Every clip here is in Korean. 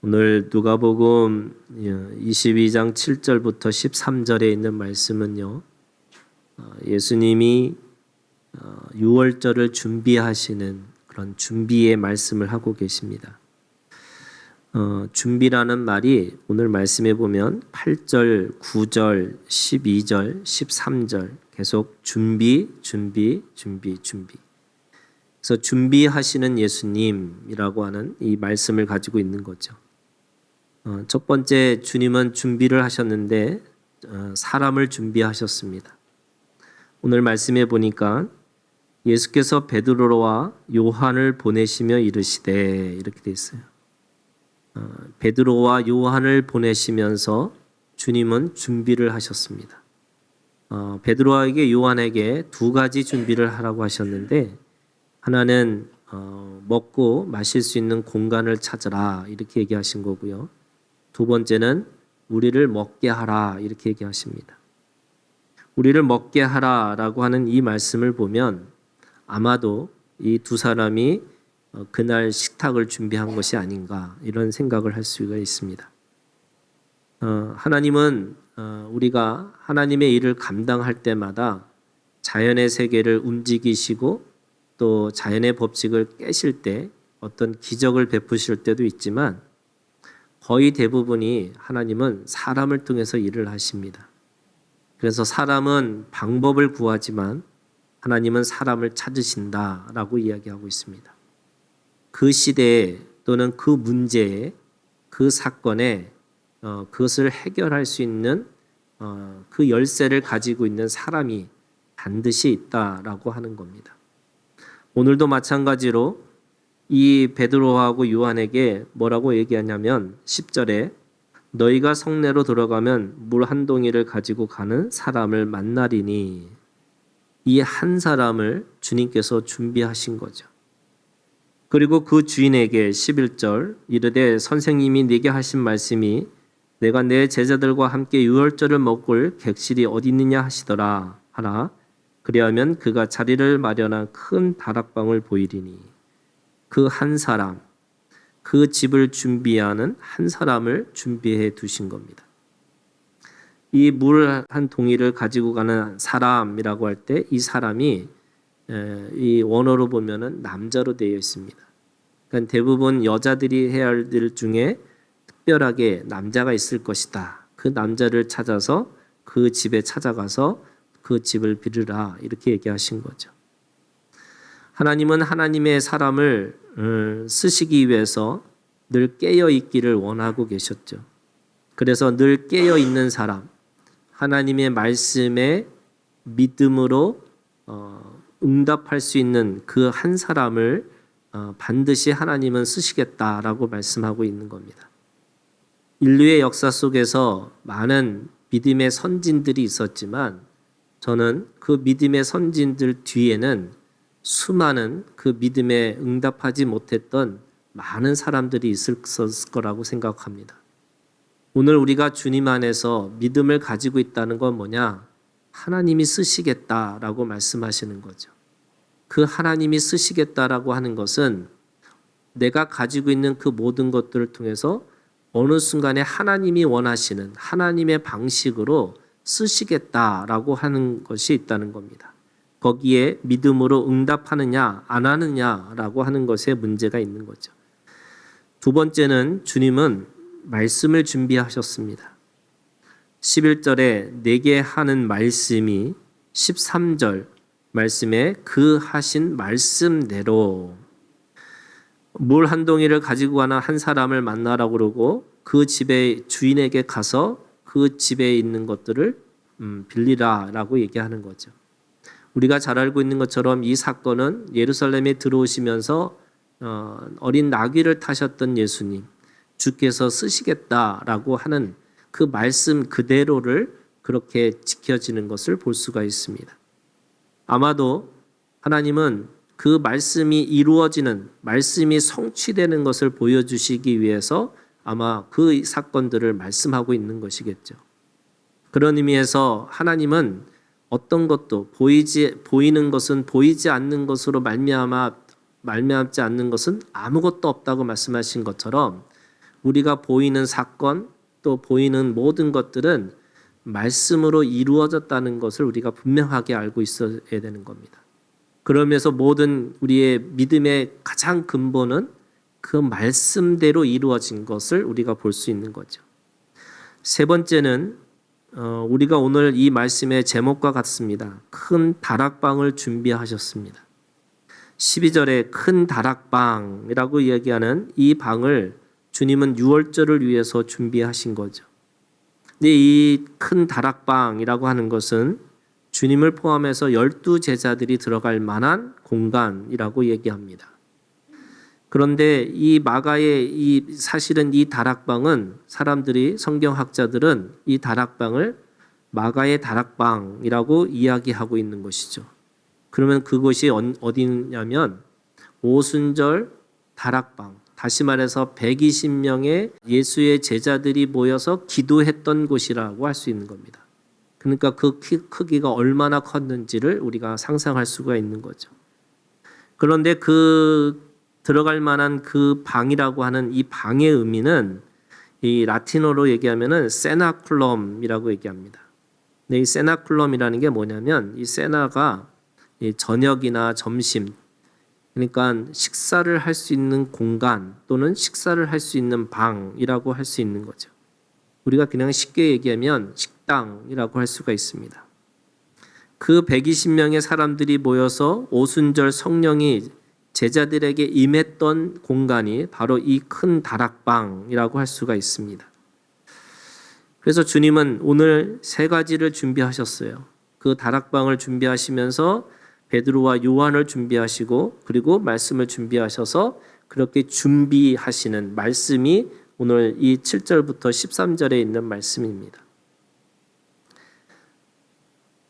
오늘 누가복음 22장 7절부터 13절에 있는 말씀은요. 예수님이 유월절을 준비하시는 그런 준비의 말씀을 하고 계십니다. 준비라는 말이 오늘 말씀에 보면 8절, 9절, 12절, 13절 계속 준비. 그래서 준비하시는 예수님이라고 하는 이 말씀을 가지고 있는 거죠. 첫 번째, 주님은 준비를 하셨는데 사람을 준비하셨습니다. 오늘 말씀에 보니까 예수께서 베드로와 요한을 보내시며 이르시되 이렇게 돼 있어요. 베드로와 요한을 보내시면서 주님은 준비를 하셨습니다. 베드로에게 요한에게 두 가지 준비를 하라고 하셨는데, 하나는 먹고 마실 수 있는 공간을 찾으라 이렇게 얘기하신 거고요. 두 번째는 우리를 먹게 하라 이렇게 얘기하십니다. 우리를 먹게 하라라고 하는 이 말씀을 보면 아마도 이 두 사람이 그날 식탁을 준비한 것이 아닌가 이런 생각을 할 수가 있습니다. 하나님은 우리가 하나님의 일을 감당할 때마다 자연의 세계를 움직이시고 또 자연의 법칙을 깨실 때 어떤 기적을 베푸실 때도 있지만 거의 대부분이 하나님은 사람을 통해서 일을 하십니다. 그래서 사람은 방법을 구하지만 하나님은 사람을 찾으신다라고 이야기하고 있습니다. 그 시대에 또는 그 문제에 그 사건에 그것을 해결할 수 있는 그 열쇠를 가지고 있는 사람이 반드시 있다라고 하는 겁니다. 오늘도 마찬가지로 이 베드로하고 요한에게 뭐라고 얘기하냐면 10절에 너희가 성내로 들어가면 물 한 동이를 가지고 가는 사람을 만나리니, 이 한 사람을 주님께서 준비하신 거죠. 그리고 그 주인에게 11절 이르되 선생님이 네게 하신 말씀이 내가 내 제자들과 함께 유월절을 먹을 객실이 어디 있느냐 하시더라 하라. 그리하면 그가 자리를 마련한 큰 다락방을 보이리니, 그 한 사람, 그 집을 준비하는 한 사람을 준비해 두신 겁니다. 이 물 한 동이를 가지고 가는 사람이라고 할 때 이 사람이 이 원어로 보면은 남자로 되어 있습니다. 그러니까 대부분 여자들이 해야 할 일 중에 특별하게 남자가 있을 것이다. 그 남자를 찾아서 그 집에 찾아가서 그 집을 비르라 이렇게 얘기하신 거죠. 하나님은 하나님의 사람을 쓰시기 위해서 늘 깨어 있기를 원하고 계셨죠. 그래서 늘 깨어 있는 사람, 하나님의 말씀에 믿음으로 응답할 수 있는 그 한 사람을 반드시 하나님은 쓰시겠다라고 말씀하고 있는 겁니다. 인류의 역사 속에서 많은 믿음의 선진들이 있었지만 저는 그 믿음의 선진들 뒤에는 수많은 그 믿음에 응답하지 못했던 많은 사람들이 있었을 거라고 생각합니다. 오늘 우리가 주님 안에서 믿음을 가지고 있다는 건 뭐냐? 하나님이 쓰시겠다라고 말씀하시는 거죠. 그 하나님이 쓰시겠다라고 하는 것은 내가 가지고 있는 그 모든 것들을 통해서 어느 순간에 하나님이 원하시는 하나님의 방식으로 쓰시겠다라고 하는 것이 있다는 겁니다. 거기에 믿음으로 응답하느냐 안 하느냐라고 하는 것에 문제가 있는 거죠. 두 번째는 주님은 말씀을 준비하셨습니다. 11절에 내게 하는 말씀이 13절 말씀에 그 하신 말씀대로 물 한 동이를 가지고 가는 한 사람을 만나라고 그러고 그 집의 주인에게 가서 그 집에 있는 것들을 빌리라라고 얘기하는 거죠. 우리가 잘 알고 있는 것처럼 이 사건은 예루살렘에 들어오시면서 어린 나귀를 타셨던 예수님, 주께서 쓰시겠다라고 하는 그 말씀 그대로를 그렇게 지켜지는 것을 볼 수가 있습니다. 아마도 하나님은 그 말씀이 이루어지는, 말씀이 성취되는 것을 보여주시기 위해서 아마 그 사건들을 말씀하고 있는 것이겠죠. 그런 의미에서 하나님은 어떤 것도 보이는 것은 보이지 않는 것으로 말미암지 않는 것은 아무것도 없다고 말씀하신 것처럼 우리가 보이는 사건 또 보이는 모든 것들은 말씀으로 이루어졌다는 것을 우리가 분명하게 알고 있어야 되는 겁니다. 그러면서 모든 우리의 믿음의 가장 근본은 그 말씀대로 이루어진 것을 우리가 볼 수 있는 거죠. 세 번째는 우리가 오늘 이 말씀의 제목과 같습니다. 큰 다락방을 준비하셨습니다. 12절에 큰 다락방이라고 이야기하는 이 방을 주님은 유월절을 위해서 준비하신 거죠. 근데 이 큰 다락방이라고 하는 것은 주님을 포함해서 12제자들이 들어갈 만한 공간이라고 얘기합니다. 그런데 이 마가의 사실은 이 다락방은 사람들이 성경학자들은 이 다락방을 마가의 다락방이라고 이야기하고 있는 것이죠. 그러면 그곳이 어디냐면 오순절 다락방, 다시 말해서 120명의 예수의 제자들이 모여서 기도했던 곳이라고 할 수 있는 겁니다. 그러니까 그 크기가 얼마나 컸는지를 우리가 상상할 수가 있는 거죠. 그런데 그 들어갈 만한 그 방이라고 하는 이 방의 의미는 이 라틴어로 얘기하면은 세나클럼이라고 얘기합니다. 근데 이 세나클럼이라는 게 뭐냐면 이 세나가 이 저녁이나 점심, 그러니까 식사를 할 수 있는 공간 또는 식사를 할 수 있는 방이라고 할 수 있는 거죠. 우리가 그냥 쉽게 얘기하면 식당이라고 할 수가 있습니다. 그 120명의 사람들이 모여서 오순절 성령이 제자들에게 임했던 공간이 바로 이 큰 다락방이라고 할 수가 있습니다. 그래서 주님은 오늘 세 가지를 준비하셨어요. 그 다락방을 준비하시면서 베드로와 요한을 준비하시고 그리고 말씀을 준비하셔서 그렇게 준비하시는 말씀이 오늘 이 7절부터 13절에 있는 말씀입니다.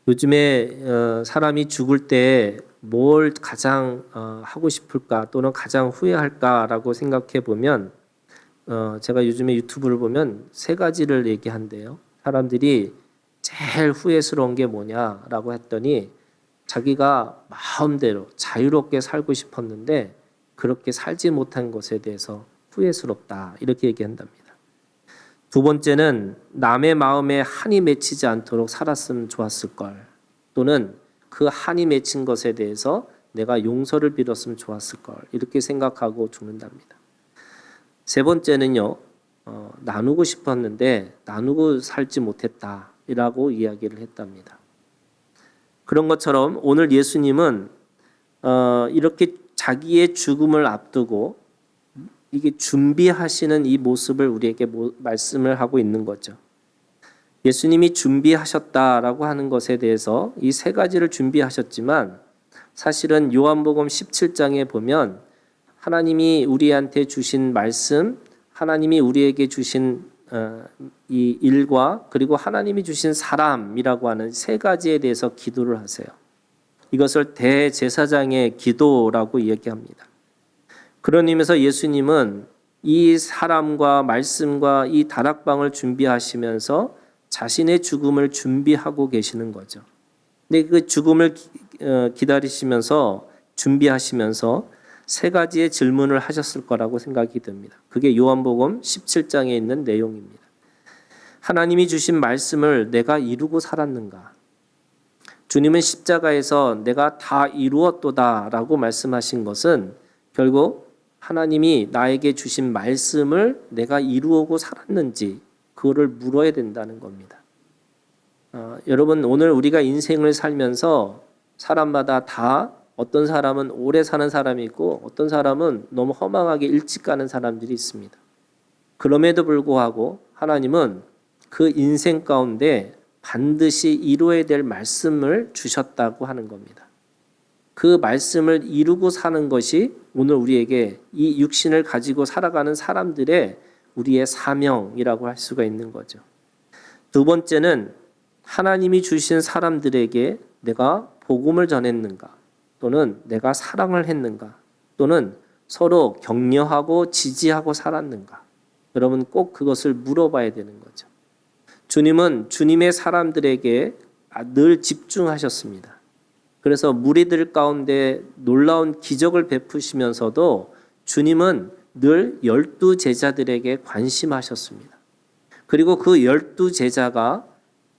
요즘에 사람이 죽을 때 뭘 가장 하고 싶을까 또는 가장 후회할까라고 생각해 보면 제가 요즘에 유튜브를 보면 세 가지를 얘기한대요. 사람들이 제일 후회스러운 게 뭐냐라고 했더니 자기가 마음대로 자유롭게 살고 싶었는데 그렇게 살지 못한 것에 대해서 후회스럽다 이렇게 얘기한답니다. 두 번째는 남의 마음에 한이 맺히지 않도록 살았으면 좋았을 걸, 또는 그 한이 맺힌 것에 대해서 내가 용서를 빌었으면 좋았을 걸 이렇게 생각하고 죽는답니다. 세 번째는요, 나누고 싶었는데 나누고 살지 못했다라고 이야기를 했답니다. 그런 것처럼 오늘 예수님은 이렇게 자기의 죽음을 앞두고 이게 준비하시는 이 모습을 우리에게 말씀을 하고 있는 거죠. 예수님이 준비하셨다라고 하는 것에 대해서 이 세 가지를 준비하셨지만 사실은 요한복음 17장에 보면 하나님이 우리한테 주신 말씀, 하나님이 우리에게 주신 이 일과 그리고 하나님이 주신 사람이라고 하는 세 가지에 대해서 기도를 하세요. 이것을 대제사장의 기도라고 이야기합니다. 그런 의미에서 예수님은 이 사람과 말씀과 이 다락방을 준비하시면서 자신의 죽음을 준비하고 계시는 거죠. 근데 그 죽음을 기다리시면서 준비하시면서 세 가지의 질문을 하셨을 거라고 생각이 듭니다. 그게 요한복음 17장에 있는 내용입니다. 하나님이 주신 말씀을 내가 이루고 살았는가? 주님은 십자가에서 내가 다 이루었도다라고 말씀하신 것은 결국 하나님이 나에게 주신 말씀을 내가 이루고 살았는지 그거를 물어야 된다는 겁니다. 여러분, 오늘 우리가 인생을 살면서 사람마다 다 어떤 사람은 오래 사는 사람이 있고 어떤 사람은 너무 허망하게 일찍 가는 사람들이 있습니다. 그럼에도 불구하고 하나님은 그 인생 가운데 반드시 이루어야 될 말씀을 주셨다고 하는 겁니다. 그 말씀을 이루고 사는 것이 오늘 우리에게 이 육신을 가지고 살아가는 사람들의 우리의 사명이라고 할 수가 있는 거죠. 두 번째는 하나님이 주신 사람들에게 내가 복음을 전했는가, 또는 내가 사랑을 했는가, 또는 서로 격려하고 지지하고 살았는가. 여러분 꼭 그것을 물어봐야 되는 거죠. 주님은 주님의 사람들에게 늘 집중하셨습니다. 그래서 무리들 가운데 놀라운 기적을 베푸시면서도 주님은 늘 12제자들에게 관심하셨습니다. 그리고 그 12제자가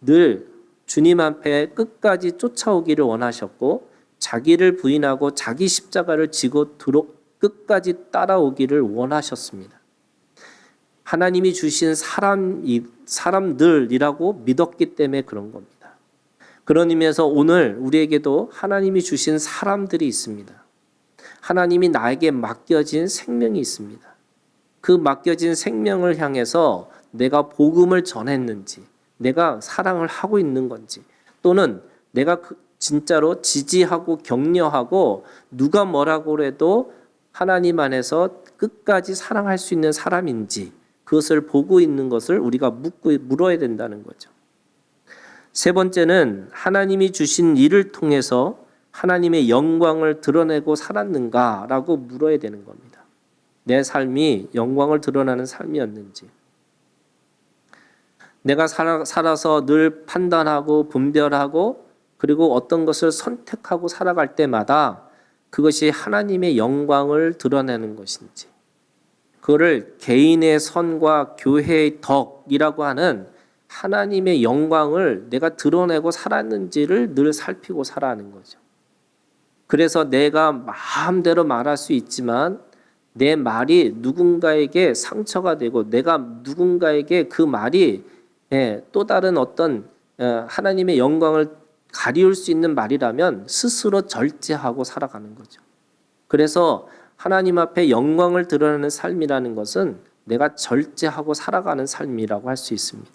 늘 주님 앞에 끝까지 쫓아오기를 원하셨고 자기를 부인하고 자기 십자가를 지고 끝까지 따라오기를 원하셨습니다. 하나님이 주신 사람들이라고 믿었기 때문에 그런 겁니다. 그런 의미에서 오늘 우리에게도 하나님이 주신 사람들이 있습니다. 하나님이 나에게 맡겨진 생명이 있습니다. 그 맡겨진 생명을 향해서 내가 복음을 전했는지, 내가 사랑을 하고 있는 건지, 또는 내가 진짜로 지지하고 격려하고 누가 뭐라고 해도 하나님 안에서 끝까지 사랑할 수 있는 사람인지 그것을 보고 있는 것을 우리가 물어야 된다는 거죠. 세 번째는 하나님이 주신 일을 통해서 하나님의 영광을 드러내고 살았는가라고 물어야 되는 겁니다. 내 삶이 영광을 드러나는 삶이었는지, 내가 살아서 늘 판단하고 분별하고 그리고 어떤 것을 선택하고 살아갈 때마다 그것이 하나님의 영광을 드러내는 것인지, 그거를 개인의 선과 교회의 덕이라고 하는 하나님의 영광을 내가 드러내고 살았는지를 늘 살피고 살아가는 거죠. 그래서 내가 마음대로 말할 수 있지만 내 말이 누군가에게 상처가 되고 내가 누군가에게 그 말이 또 다른 어떤 하나님의 영광을 가리울 수 있는 말이라면 스스로 절제하고 살아가는 거죠. 그래서 하나님 앞에 영광을 드러내는 삶이라는 것은 내가 절제하고 살아가는 삶이라고 할 수 있습니다.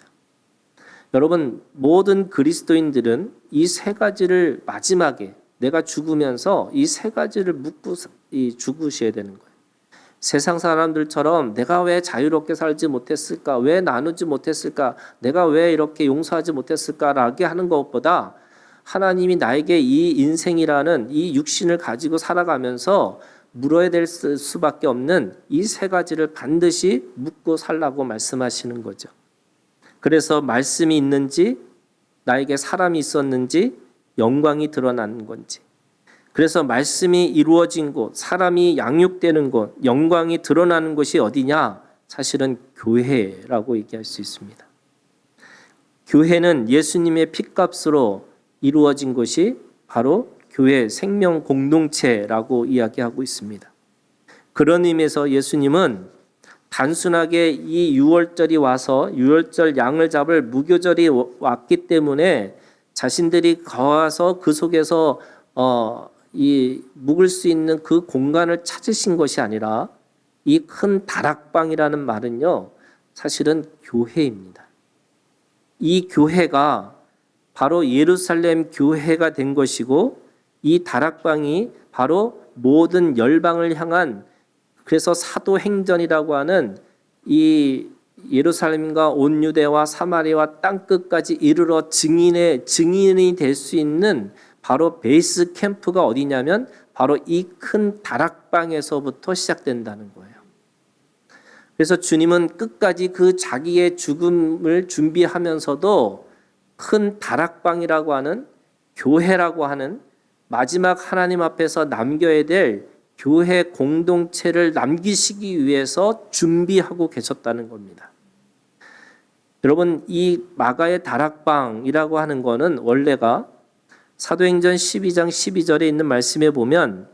여러분, 모든 그리스도인들은 이 세 가지를 마지막에 내가 죽으면서 이 세 가지를 묻고 죽으셔야 되는 거예요. 세상 사람들처럼 내가 왜 자유롭게 살지 못했을까? 왜 나누지 못했을까? 내가 왜 이렇게 용서하지 못했을까라고 하는 것보다 하나님이 나에게 이 인생이라는 이 육신을 가지고 살아가면서 물어야 될 수밖에 없는 이 세 가지를 반드시 묻고 살라고 말씀하시는 거죠. 그래서 말씀이 있는지, 나에게 사람이 있었는지, 영광이 드러나는 건지, 그래서 말씀이 이루어진 곳, 사람이 양육되는 곳, 영광이 드러나는 곳이 어디냐? 사실은 교회라고 얘기할 수 있습니다. 교회는 예수님의 핏값으로 이루어진 것이 바로 교회 생명 공동체라고 이야기하고 있습니다. 그런 의미에서 예수님은 단순하게 이 유월절이 와서 유월절 양을 잡을 무교절이 왔기 때문에 자신들이 가서 그 속에서 묵을 수 있는 그 공간을 찾으신 것이 아니라 이 큰 다락방이라는 말은요, 사실은 교회입니다. 이 교회가 바로 예루살렘 교회가 된 것이고 이 다락방이 바로 모든 열방을 향한, 그래서 사도행전이라고 하는 이 예루살렘과 온 유대와 사마리아와 땅끝까지 이르러 증인이 될 수 있는 바로 베이스 캠프가 어디냐면 바로 이 큰 다락방에서부터 시작된다는 거예요. 그래서 주님은 끝까지 그 자기의 죽음을 준비하면서도 큰 다락방이라고 하는, 교회라고 하는 마지막 하나님 앞에서 남겨야 될 교회 공동체를 남기시기 위해서 준비하고 계셨다는 겁니다. 여러분, 이 마가의 다락방이라고 하는 거는 원래가 사도행전 12장 12절에 있는 말씀에 보면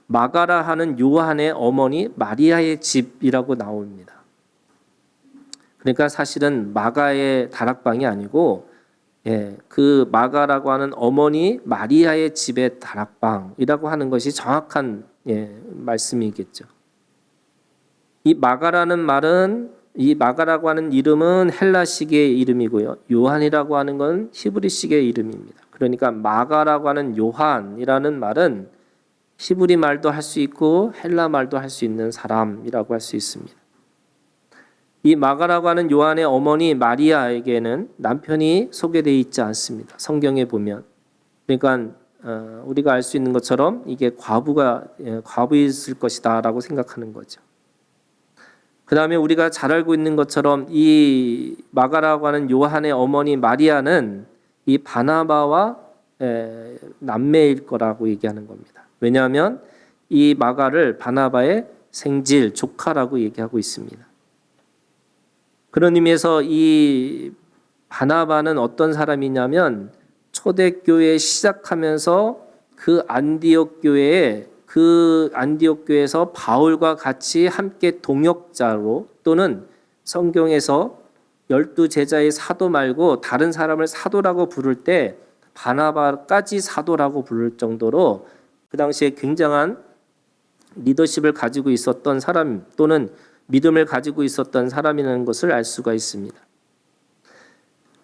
마가라 하는 요한의 어머니 마리아의 집이라고 나옵니다. 그러니까 사실은 마가의 다락방이 아니고 그 마가라고 하는 어머니 마리아의 집의 다락방이라고 하는 것이 정확한 말씀이겠죠. 이 마가라는 말은, 이 마가라고 하는 이름은 헬라식의 이름이고요. 요한이라고 하는 건 히브리식의 이름입니다. 그러니까 마가라고 하는 요한이라는 말은 히브리 말도 할 수 있고 헬라 말도 할 수 있는 사람이라고 할 수 있습니다. 이 마가라고 하는 요한의 어머니 마리아에게는 남편이 소개되어 있지 않습니다. 성경에 보면. 그러니까 우리가 알 수 있는 것처럼 이게 과부였을 것이다라고 생각하는 거죠. 그 다음에 우리가 잘 알고 있는 것처럼 이 마가라고 하는 요한의 어머니 마리아는 이 바나바와 남매일 거라고 얘기하는 겁니다. 왜냐하면 이 마가를 바나바의 생질, 조카라고 얘기하고 있습니다. 그런 의미에서 이 바나바는 어떤 사람이냐면 초대교회 시작하면서 그 안디옥 교회에서 바울과 같이 함께 동역자로 또는 성경에서 12제자의 사도 말고 다른 사람을 사도라고 부를 때 바나바까지 사도라고 부를 정도로 그 당시에 굉장한 리더십을 가지고 있었던 사람 또는 믿음을 가지고 있었던 사람이라는 것을 알 수가 있습니다.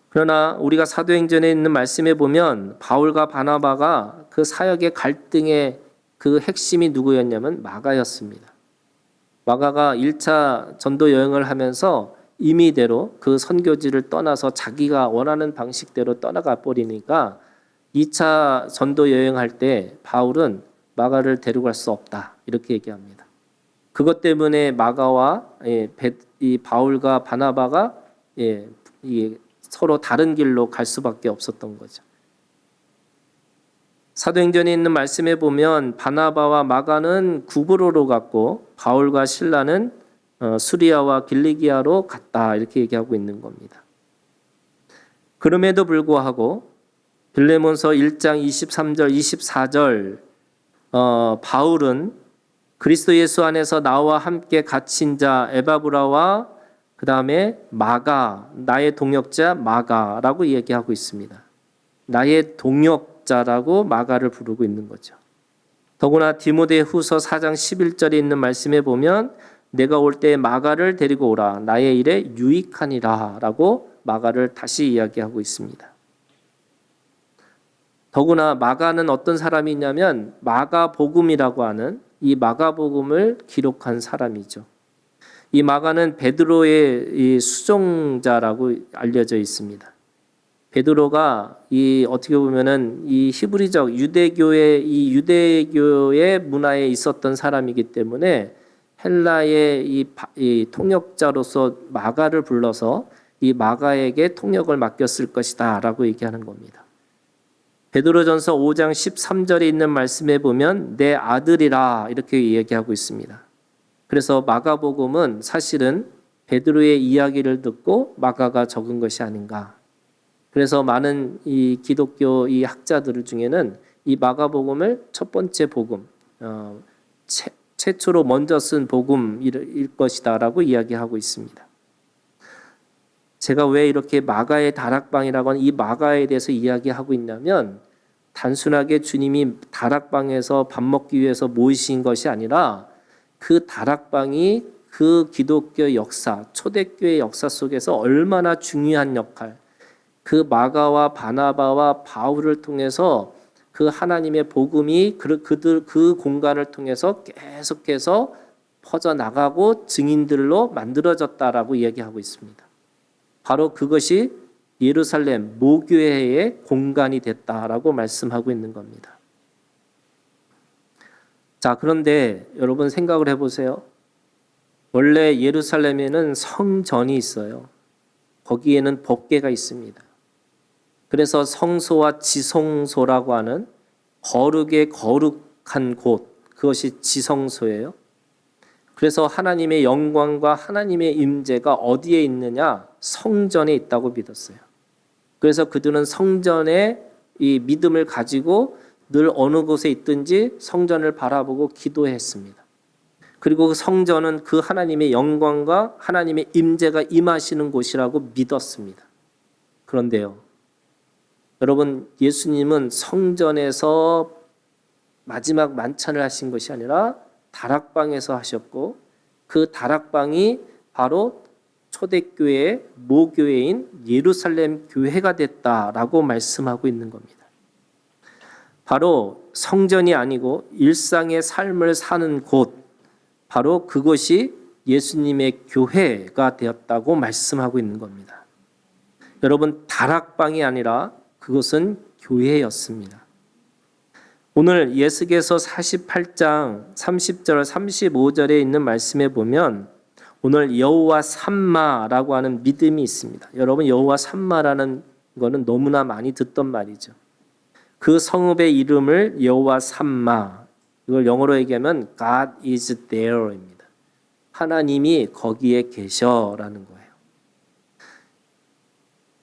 그러나 우리가 사도행전에 있는 말씀에 보면 바울과 바나바가 그 사역의 갈등의 그 핵심이 누구였냐면 마가였습니다. 마가가 1차 전도 여행을 하면서 임의대로 그 선교지를 떠나서 자기가 원하는 방식대로 떠나가 버리니까 2차 전도 여행할 때 바울은 마가를 데려갈 수 없다 이렇게 얘기합니다. 그것 때문에 마가와 이 바울과 바나바가 서로 다른 길로 갈 수밖에 없었던 거죠. 사도행전에 있는 말씀에 보면 바나바와 마가는 구브로로 갔고 바울과 실라는 수리아와 길리기아로 갔다 이렇게 얘기하고 있는 겁니다. 그럼에도 불구하고 빌레몬서 1장 23절 24절 바울은 그리스도 예수 안에서 나와 함께 갇힌 자 에바브라와 그 다음에 마가, 나의 동역자 마가라고 얘기하고 있습니다. 나의 동역자라고 마가를 부르고 있는 거죠. 더구나 디모데후서 4장 11절에 있는 말씀에 보면 내가 올 때 마가를 데리고 오라. 나의 일에 유익하니라 라고 마가를 다시 이야기하고 있습니다. 더구나 마가는 어떤 사람이 있냐면 마가복음이라고 하는 이 마가복음을 기록한 사람이죠. 이 마가는 베드로의 이 수종자라고 알려져 있습니다. 베드로가 이 어떻게 보면은 이 히브리적 유대교의 문화에 있었던 사람이기 때문에 헬라의 이 통역자로서 마가를 불러서 이 마가에게 통역을 맡겼을 것이다라고 얘기하는 겁니다. 베드로전서 5장 13절에 있는 말씀에 보면 내 아들이라 이렇게 얘기하고 있습니다. 그래서 마가복음은 사실은 베드로의 이야기를 듣고 마가가 적은 것이 아닌가. 그래서 많은 이 기독교 이 학자들 중에는 이 마가복음을 첫 번째 복음, 최초로 먼저 쓴 복음일 것이다라고 이야기하고 있습니다. 제가 왜 이렇게 마가의 다락방이라고 하는 이 마가에 대해서 이야기하고 있냐면 단순하게 주님이 다락방에서 밥 먹기 위해서 모이신 것이 아니라 그 다락방이 그 기독교 역사, 초대교회 역사 속에서 얼마나 중요한 역할, 그 마가와 바나바와 바울을 통해서 그 하나님의 복음이 그 공간을 통해서 계속해서 퍼져나가고 증인들로 만들어졌다라고 이야기하고 있습니다. 바로 그것이 예루살렘 모교회의 공간이 됐다라고 말씀하고 있는 겁니다. 자, 그런데 여러분 생각을 해보세요. 원래 예루살렘에는 성전이 있어요. 거기에는 법궤가 있습니다. 그래서 성소와 지성소라고 하는 거룩의 거룩한 곳, 그것이 지성소예요. 그래서 하나님의 영광과 하나님의 임재가 어디에 있느냐? 성전에 있다고 믿었어요. 그래서 그들은 성전에 이 믿음을 가지고 늘 어느 곳에 있든지 성전을 바라보고 기도했습니다. 그리고 성전은 그 하나님의 영광과 하나님의 임재가 임하시는 곳이라고 믿었습니다. 그런데요, 여러분, 예수님은 성전에서 마지막 만찬을 하신 것이 아니라 다락방에서 하셨고 그 다락방이 바로 초대교회의 모교회인 예루살렘 교회가 됐다라고 말씀하고 있는 겁니다. 바로 성전이 아니고 일상의 삶을 사는 곳, 바로 그것이 예수님의 교회가 되었다고 말씀하고 있는 겁니다. 여러분, 다락방이 아니라 그것은 교회였습니다. 오늘 예수께서 48장 30절 35절에 있는 말씀에 보면 오늘 여호와 삼마라고 하는 믿음이 있습니다. 여러분, 여호와 삼마라는 거는 너무나 많이 듣던 말이죠. 그 성읍의 이름을 여호와 삼마, 이걸 영어로 얘기하면 God is there입니다. 하나님이 거기에 계셔라는 거예요.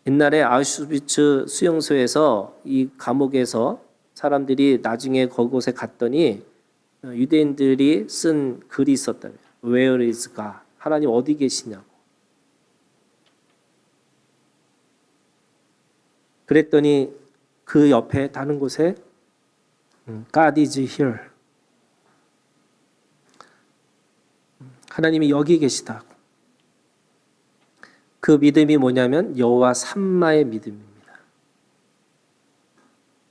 옛날에 아우슈비츠 수용소에서 이 감옥에서 사람들이 나중에 그곳에 갔더니 유대인들이 쓴 글이 있었다며. Where is God? 하나님 어디 계시냐고. 그랬더니 그 옆에 다른 곳에 God is here. 하나님이 여기 계시다고. 그 믿음이 뭐냐면 여호와 삼마의 믿음입니다.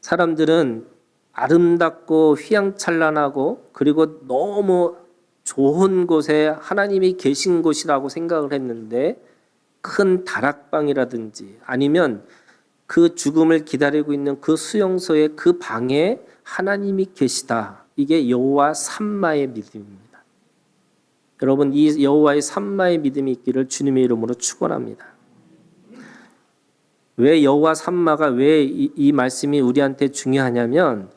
사람들은 아름답고 휘황찬란하고 그리고 너무 좋은 곳에 하나님이 계신 곳이라고 생각을 했는데 큰 다락방이라든지 아니면 그 죽음을 기다리고 있는 그 수용소의 그 방에 하나님이 계시다. 이게 여호와 삼마의 믿음입니다. 여러분, 이 여호와의 삼마의 믿음이 있기를 주님의 이름으로 축원합니다. 왜 여호와 삼마가 왜 이 말씀이 우리한테 중요하냐면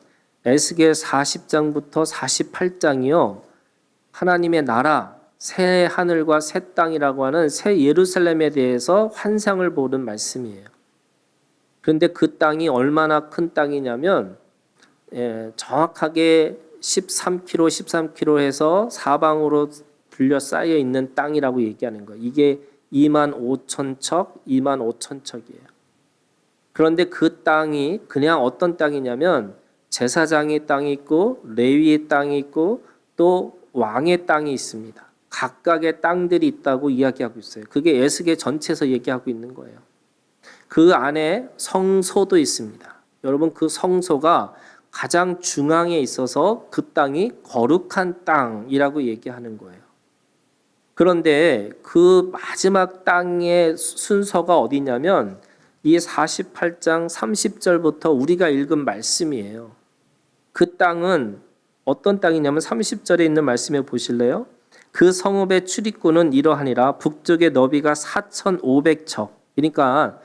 에스겔 40장부터 48장이요. 하나님의 나라, 새 하늘과 새 땅이라고 하는 새 예루살렘에 대해서 환상을 보는 말씀이에요. 그런데 그 땅이 얼마나 큰 땅이냐면 정확하게 13km 해서 사방으로 둘러싸여 있는 땅이라고 얘기하는 거예요. 이게 25,000척, 25,000척이에요. 그런데 그 땅이 그냥 어떤 땅이냐면 제사장의 땅이 있고 레위의 땅이 있고 또 왕의 땅이 있습니다. 각각의 땅들이 있다고 이야기하고 있어요. 그게 에스겔 전체에서 얘기하고 있는 거예요. 그 안에 성소도 있습니다. 여러분, 그 성소가 가장 중앙에 있어서 그 땅이 거룩한 땅이라고 얘기하는 거예요. 그런데 그 마지막 땅의 순서가 어디냐면 이 48장 30절부터 우리가 읽은 말씀이에요. 그 땅은 어떤 땅이냐면 30절에 있는 말씀에 보실래요? 그 성읍의 출입구는 이러하니라. 북쪽의 너비가 4,500척. 그러니까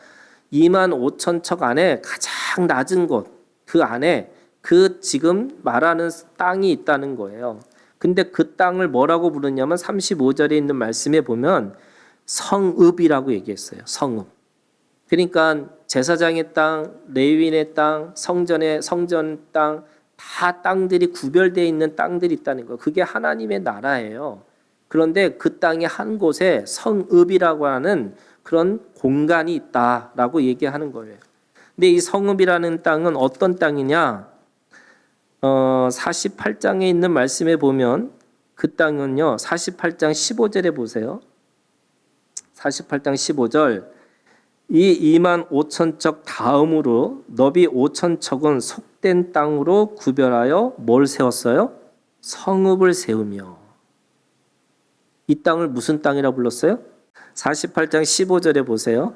25,000척 안에 가장 낮은 곳, 그 안에 그 지금 말하는 땅이 있다는 거예요. 근데 그 땅을 뭐라고 부르냐면 35절에 있는 말씀에 보면 성읍이라고 얘기했어요. 성읍. 그러니까 제사장의 땅, 레위인의 땅, 성전 땅, 다 땅들이 구별되어 있는 땅들이 있다는 거. 그게 하나님의 나라예요. 그런데 그 땅의 한 곳에 성읍이라고 하는 그런 공간이 있다라고 얘기하는 거예요. 근데 이 성읍이라는 땅은 어떤 땅이냐? 48장에 있는 말씀에 보면 그 땅은요. 48장 15절에 보세요. 48장 15절. 이 25,000척 다음으로 너비 5,000척은 속된 땅으로 구별하여 뭘 세웠어요? 성읍을 세우며. 이 땅을 무슨 땅이라고 불렀어요? 48장 15절에 보세요.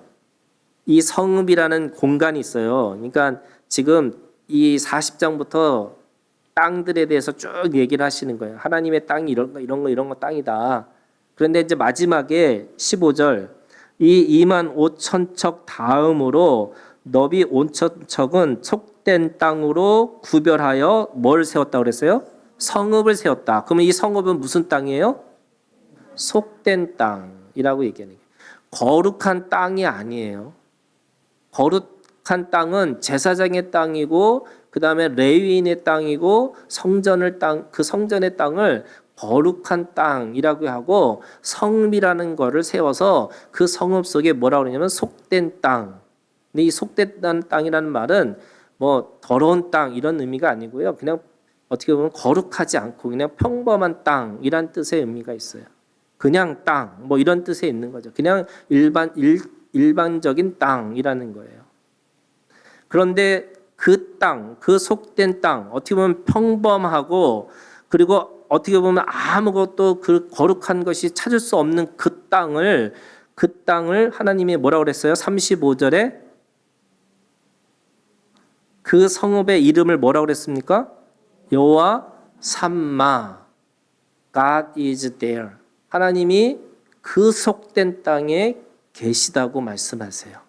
이 성읍이라는 공간이 있어요. 그러니까 지금 이 40장부터 땅들에 대해서 쭉 얘기를 하시는 거예요. 하나님의 땅이 이런 거 땅이다. 그런데 이제 마지막에 15절 이 25,000척 다음으로 너비 5,000척은 속된 땅으로 구별하여 뭘 세웠다고 그랬어요? 성읍을 세웠다. 그러면 이 성읍은 무슨 땅이에요? 속된 땅이라고 얘기하는 거예요. 거룩한 땅이 아니에요. 거룩한 땅은 제사장의 땅이고 그 다음에 레위인의 땅이고 그 성전의 땅을 거룩한 땅이라고 하고 성읍이라는 거를 세워서 그 성읍 속에 뭐라고 그러냐면 속된 땅. 근데 이 속된 땅이라는 말은 뭐 더러운 땅 이런 의미가 아니고요. 그냥 어떻게 보면 거룩하지 않고 그냥 평범한 땅이란 뜻의 의미가 있어요. 그냥 땅 뭐 이런 뜻에 있는 거죠. 그냥 일반적인 땅이라는 거예요. 그런데 그 땅, 그 속된 땅, 어떻게 보면 평범하고 그리고 어떻게 보면 아무것도 그 거룩한 것이 찾을 수 없는 그 땅을 하나님이 뭐라고 그랬어요? 35절에 그 성읍의 이름을 뭐라고 그랬습니까? 여호와 삼마, God is there. 하나님이 그 속된 땅에 계시다고 말씀하세요.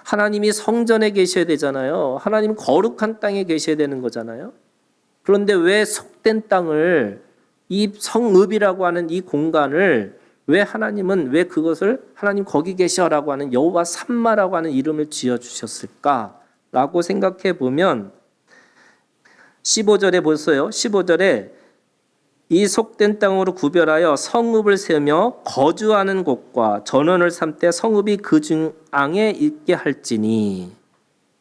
하나님이 성전에 계셔야 되잖아요. 하나님은 거룩한 땅에 계셔야 되는 거잖아요. 그런데 왜 속된 땅을 이 성읍이라고 하는 이 공간을 왜 그것을 하나님 거기 계셔라고 하는 여호와 삼마라고 하는 이름을 지어 주셨을까라고 생각해 보면 15절에 보세요. 15절에 이 속된 땅으로 구별하여 성읍을 세우며 거주하는 곳과 전원을 삼되 성읍이 그 중앙에 있게 할지니,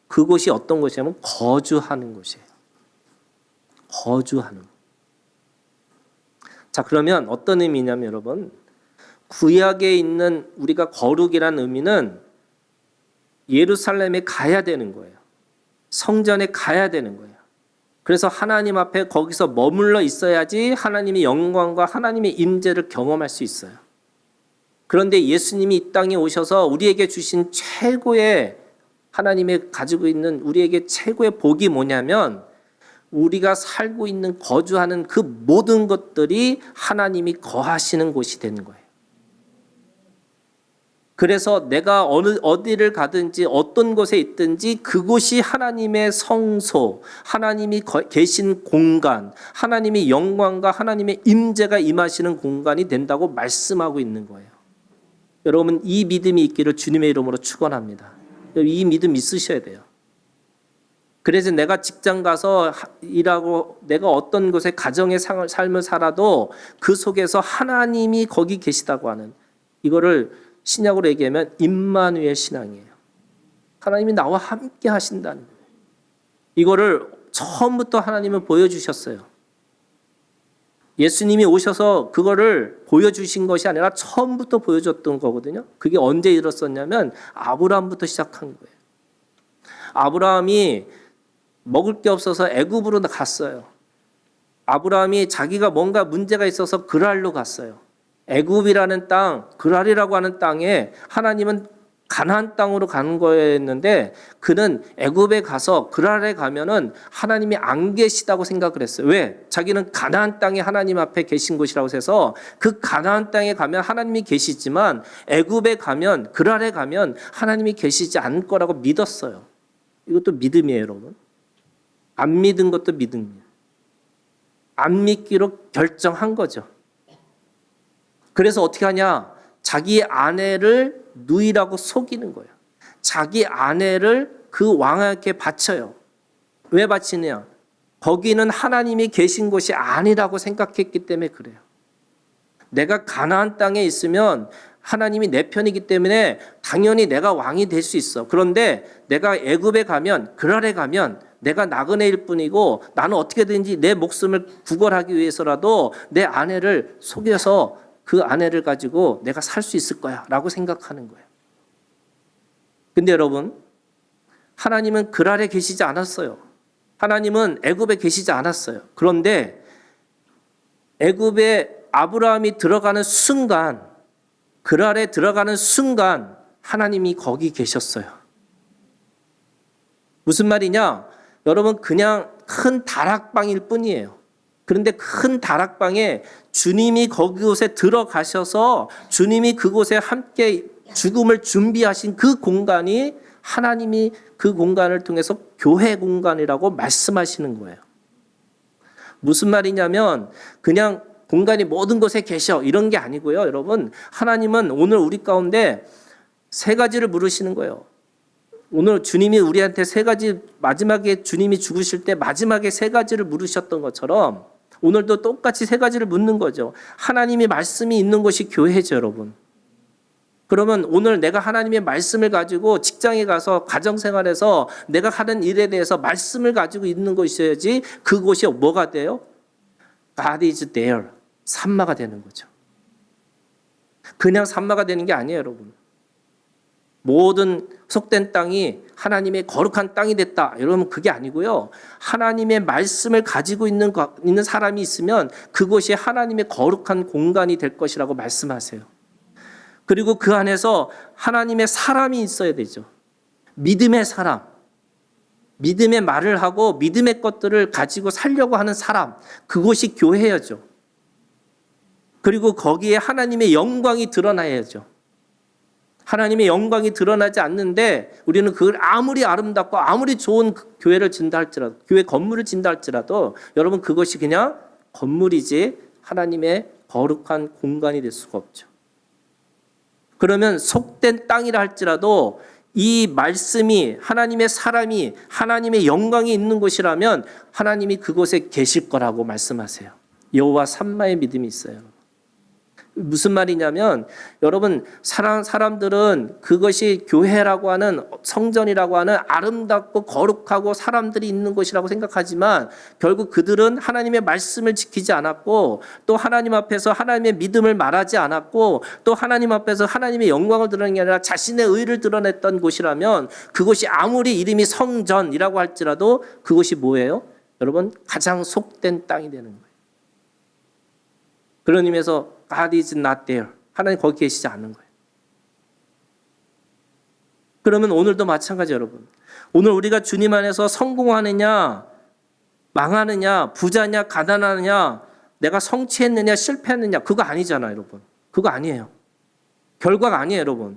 그곳이 어떤 곳이냐면 거주하는 곳이에요. 거주하는. 자, 그러면 어떤 의미냐면 여러분, 구약에 있는 우리가 거룩이라는 의미는 예루살렘에 가야 되는 거예요. 성전에 가야 되는 거예요. 그래서 하나님 앞에 거기서 머물러 있어야지 하나님의 영광과 하나님의 임재를 경험할 수 있어요. 그런데 예수님이 이 땅에 오셔서 우리에게 주신 최고의, 하나님이 가지고 있는 우리에게 최고의 복이 뭐냐면, 우리가 살고 있는, 거주하는 그 모든 것들이 하나님이 거하시는 곳이 되는 거예요. 그래서 내가 어디를 가든지 어떤 곳에 있든지 그곳이 하나님의 성소, 하나님이 계신 공간, 하나님의 영광과 하나님의 임재가 임하시는 공간이 된다고 말씀하고 있는 거예요. 여러분, 이 믿음이 있기를 주님의 이름으로 축원합니다. 이 믿음 있으셔야 돼요. 그래서 내가 직장 가서 일하고 내가 어떤 곳에 가정의 삶을 살아도 그 속에서 하나님이 거기 계시다고 하는, 이거를 신약으로 얘기하면 임마누엘 신앙이에요. 하나님이 나와 함께 하신다는 거예요. 이거를 처음부터 하나님은 보여주셨어요. 예수님이 오셔서 그거를 보여주신 것이 아니라 처음부터 보여줬던 거거든요. 그게 언제 일었었냐면 아브라함부터 시작한 거예요. 아브라함이 먹을 게 없어서 애굽으로 갔어요. 아브라함이 자기가 뭔가 문제가 있어서 그랄로 갔어요. 애굽이라는 땅, 그랄이라고 하는 땅에 하나님은 가나안 땅으로 가는 거였는데, 그는 애굽에 가서 그랄에 가면은 하나님이 안 계시다고 생각을 했어요. 왜? 자기는 가나안 땅에 하나님 앞에 계신 곳이라고 해서 그 가나안 땅에 가면 하나님이 계시지만 애굽에 가면, 그랄에 가면 하나님이 계시지 않을 거라고 믿었어요. 이것도 믿음이에요, 여러분. 안 믿은 것도 믿음이에요. 안 믿기로 결정한 거죠. 그래서 어떻게 하냐? 자기 아내를 누이라고 속이는 거예요. 자기 아내를 그 왕에게 바쳐요. 왜 바치느냐? 거기는 하나님이 계신 곳이 아니라고 생각했기 때문에 그래요. 내가 가나안 땅에 있으면 하나님이 내 편이기 때문에 당연히 내가 왕이 될 수 있어. 그런데 내가 애굽에 가면, 그랄에 가면 내가 나그네일 뿐이고 나는 어떻게든지 내 목숨을 구걸하기 위해서라도 내 아내를 속여서 그 아내를 가지고 내가 살 수 있을 거야 라고 생각하는 거예요. 근데 여러분, 하나님은 그랄에 계시지 않았어요. 하나님은 애굽에 계시지 않았어요. 그런데 애굽에 아브라함이 들어가는 순간, 그랄에 들어가는 순간 하나님이 거기 계셨어요. 무슨 말이냐? 여러분, 그냥 큰 다락방일 뿐이에요. 그런데 큰 다락방에 주님이 그곳에 들어가셔서 주님이 그곳에 함께 죽음을 준비하신 그 공간이, 하나님이 그 공간을 통해서 교회 공간이라고 말씀하시는 거예요. 무슨 말이냐면 그냥 공간이 모든 곳에 계셔 이런 게 아니고요. 여러분, 하나님은 오늘 우리 가운데 세 가지를 물으시는 거예요. 오늘 주님이 우리한테 세 가지, 마지막에 주님이 죽으실 때 마지막에 세 가지를 물으셨던 것처럼 오늘도 똑같이 세 가지를 묻는 거죠. 하나님의 말씀이 있는 것이 교회죠, 여러분. 그러면 오늘 내가 하나님의 말씀을 가지고 직장에 가서 가정생활에서 내가 하는 일에 대해서 말씀을 가지고 있는 것이어야지 그곳이 뭐가 돼요? God is there. 산마가 되는 거죠. 그냥 산마가 되는 게 아니에요, 여러분. 모든 속된 땅이 하나님의 거룩한 땅이 됐다. 여러분, 그게 아니고요. 하나님의 말씀을 가지고 있는 사람이 있으면 그곳이 하나님의 거룩한 공간이 될 것이라고 말씀하세요. 그리고 그 안에서 하나님의 사람이 있어야 되죠. 믿음의 사람. 믿음의 말을 하고 믿음의 것들을 가지고 살려고 하는 사람. 그곳이 교회여죠. 그리고 거기에 하나님의 영광이 드러나야죠. 하나님의 영광이 드러나지 않는데 우리는 그걸 아무리 아름답고 아무리 좋은 교회를 진다 할지라도, 교회 건물을 진다 할지라도 여러분, 그것이 그냥 건물이지 하나님의 거룩한 공간이 될 수가 없죠. 그러면 속된 땅이라 할지라도 이 말씀이 하나님의 사람이 하나님의 영광이 있는 곳이라면 하나님이 그곳에 계실 거라고 말씀하세요. 여호와 삼마의 믿음이 있어요. 무슨 말이냐면 여러분 사람들은 그것이 교회라고 하는 성전이라고 하는 아름답고 거룩하고 사람들이 있는 곳이라고 생각하지만 결국 그들은 하나님의 말씀을 지키지 않았고 또 하나님 앞에서 하나님의 믿음을 말하지 않았고 또 하나님 앞에서 하나님의 영광을 드러내는 게 아니라 자신의 의를 드러냈던 곳이라면 그곳이 아무리 이름이 성전이라고 할지라도 그것이 뭐예요? 여러분 가장 속된 땅이 되는 거예요. 그런 의미에서 God is not there. 하나님 거기 계시지 않는 거예요. 그러면 오늘도 마찬가지 여러분. 오늘 우리가 주님 안에서 성공하느냐, 망하느냐, 부자냐, 가난하느냐, 내가 성취했느냐, 실패했느냐, 그거 아니잖아요, 여러분. 그거 아니에요. 결과가 아니에요, 여러분.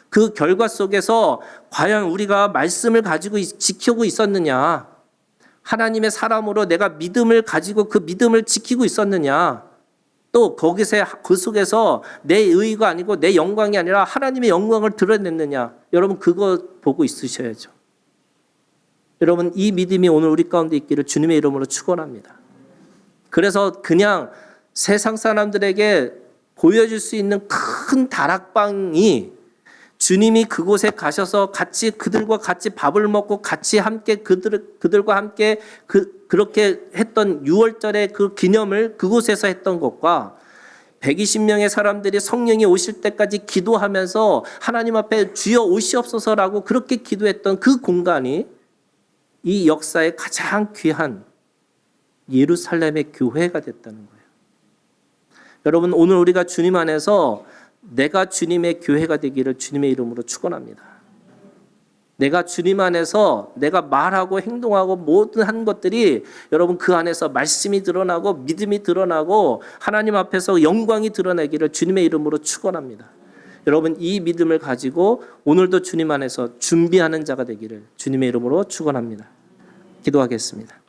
그 결과 속에서 과연 우리가 말씀을 가지고 지키고 있었느냐, 하나님의 사람으로 내가 믿음을 가지고 그 믿음을 지키고 있었느냐, 또 거기서 그 속에서 내 의의가 아니고 내 영광이 아니라 하나님의 영광을 드러냈느냐. 여러분 그거 보고 있으셔야죠. 여러분 이 믿음이 오늘 우리 가운데 있기를 주님의 이름으로 축원합니다. 그래서 그냥 세상 사람들에게 보여줄 수 있는 큰 다락방이 주님이 그곳에 가셔서 같이 그들과 같이 밥을 먹고 같이 함께 그들과 함께 그렇게 했던 6월절의 그 기념을 그곳에서 했던 것과 120명의 사람들이 성령이 오실 때까지 기도하면서 하나님 앞에 주여 오시옵소서라고 그렇게 기도했던 그 공간이 이 역사의 가장 귀한 예루살렘의 교회가 됐다는 거예요. 여러분 오늘 우리가 주님 안에서 내가 주님의 교회가 되기를 주님의 이름으로 축원합니다. 내가 주님 안에서 내가 말하고 행동하고 모든 한 것들이 여러분 그 안에서 말씀이 드러나고 믿음이 드러나고 하나님 앞에서 영광이 드러나기를 주님의 이름으로 축원합니다. 여러분 이 믿음을 가지고 오늘도 주님 안에서 준비하는 자가 되기를 주님의 이름으로 축원합니다. 기도하겠습니다.